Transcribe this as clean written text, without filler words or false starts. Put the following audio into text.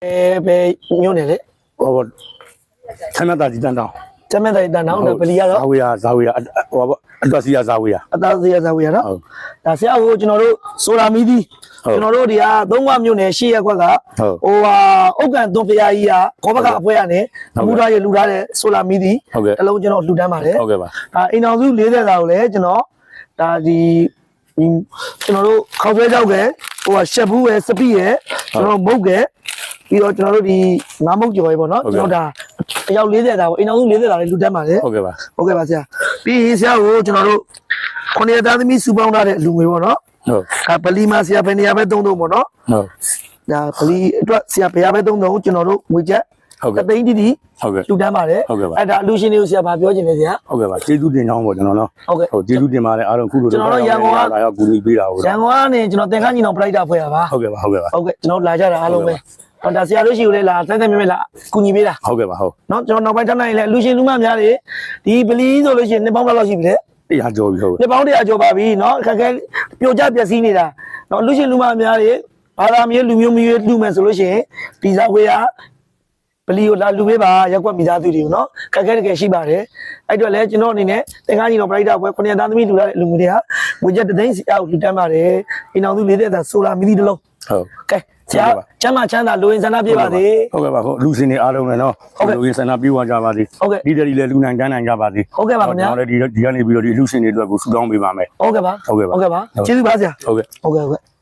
ပဲညွန့်နေလေ ဟောဆမ်းတာဒီတန်တောင်း ကျမ်းမဲ့တိုင်တန်အောင်ဗလီရတော့ ဇာဝေယဟောအတွက်စီယာဇာဝေယ အသားစီရဇာဝေရနော် ဟုတ် ဒါဆရာကိုကျွန်တော်တို့ဆိုတာမီဒီ ဟုတ် ကျွန်တော်တို့ဒီဟာသုံးခွမြို့နယ်ရှေ့ရက်ခွက်က ဟုတ် ဟိုဟာဥက္ကံသွန်ဖရာကြီးကခေါဘကအဖွဲရနဲ့အမှုသားရေလူထားတဲ့ဆိုတာမီဒီ ဟုတ်ကဲ့ တလုံးကျွန်တော်လူတန်းပါတယ် ဟုတ်ကဲ့ပါ ဒါအိမ်တော်စု40စာကိုလည်းကျွန်တော်ဒါဒီကျွန်တော်တို့ခောက်ဆွဲကြောက်ကဟိုဟာရှက်ဘူးပဲစပိရကျွန်တော်မုတ်ကပြီးတော့ကျွန်တော်တို့ဒီငါးမုတ်ကြော်ရေပေါ့နော်ကျွန်တော်ဒါအယောက်40စာပေါ့အိမ်တော်စု40စာလေးလူတန်းပါတယ် ဟုတ်ကဲ့ပါ ဟုတ်ကဲ့ပါဆရာပြီးရင်ဆရာကိုကျွန်တော်တို့ခုနှစ်သားသမီးစုပေါင်းထားတဲ့လူငွေပေါ့နော် ဟုတ် ဒါဗလီမှာဆရာဘယ်နေရာပဲသုံးပေါ့နော် ဟုတ် ဒါဗလီအတွက်ဆရာဘယ်ရာပဲသုံးကျွန်တော်တို့ငွေချက် ဟုတ်ကဲ့ သိန်းတီတီ ဟုတ်ကဲ့ လူတန်းပါတယ် ဟုတ်ကဲ့ပါ အဲ့ဒါအလူရှင်တွေကိုဆရာဗာပြောချင်တယ်ဆရာ ဟုတ်ကဲ့ပါကျေးဇူးတင်ကြောင်းပေါ့ကျွန်တော်နော် ဟုတ်ကဲ့ ဟုတ်ကျေးဇူးတင်ပါတယ်အားလုံးခုလို ကျွန်တော်တို့ရန်ကုန်က လာရောက်ကူညီပေးတာဟုတ် ရန်ကုန်ကနေကျွန်တော်သင်္ကန်းညီနောင်ပလိုက်တာဖွဲ့တာပါ ဟုတ်ကဲ့ပါဟုတ်ကဲ့ပါ ဟုတ်ကဲ့ကျွန်တော်လာကြတာအားလုံးပဲဟောဒါဆရာတို့ရှိကိုလည်းလာတိုင်းတိုင်းမြဲမြဲလာကူညီပေးတာ ဟုတ်ကဲ့ပါဟုတ် နော်ကျွန်တော်နောက်ပိုင်းထပ်နိုင်လည်းအလူရှင်လူမများတွေဒီဗလီဆိုလို့ရှိရင်နှစ်ပေါင်းဘယ်လောက်ရှိပြီလဲ တရားကြောပြီဟုတ် နှစ်ပေါင်း100ကျော်ပါပြီနော်အခက်ခဲပြိုကျပျက်စီးနေတာနော်လူရှင်လူမများတွေဘာသာမျိုးလူမျိုးမျိုးလူမယ်ဆိုလို့ရှိရင်ဒီဇာဝေးရဗလီကိုလာလူပေးပါရက်ကွက်မိသားစုတွေကိုနော်ခက်ခဲတကယ်ရှိပါတယ်အဲ့တော့လည်းကျွန်တော်အနေနဲ့သင်္ကန်းကြီးတော်ပရိသတ်ဘွဲခုနှစ်သားသမီးလူလာတဲ့လူငွေတွေကငွေချက်တသိန်းစီအောက်လူတန်းပါတယ်အိမ်အောင်စု40သာဆိုလာမီဒီတလုံး ဟုတ် ကဲဆရာချမ်းသာချမ်းသာလူဝင်ဆန္ဒပြပါစေ ဟုတ်ကဲ့ပါဟုတ်လူစင်တွေအားလုံးလည်းနော်လူရင်းဆန္ဒပြေဝကြပါစေ ဟုတ်ကဲ့ ဒီတည်းလည်းလူနိုင်တန်းနိုင်ကြပါစေ ဟုတ်ကဲ့ပါခင်ဗျာ ကျွန်တော်လည်းဒီကနေပြီးတော့ဒီလူစင်တွေအတွက်ကိုဆူတောင်းပေးပါမယ် ဟုတ်ကဲ့ပါ ဟုတ်ကဲ့ပါ ဟုတ်ကဲ့ပါကျေးဇူးပါဆရာ ဟုတ်ကဲ့ ဟုတ်ကဲ့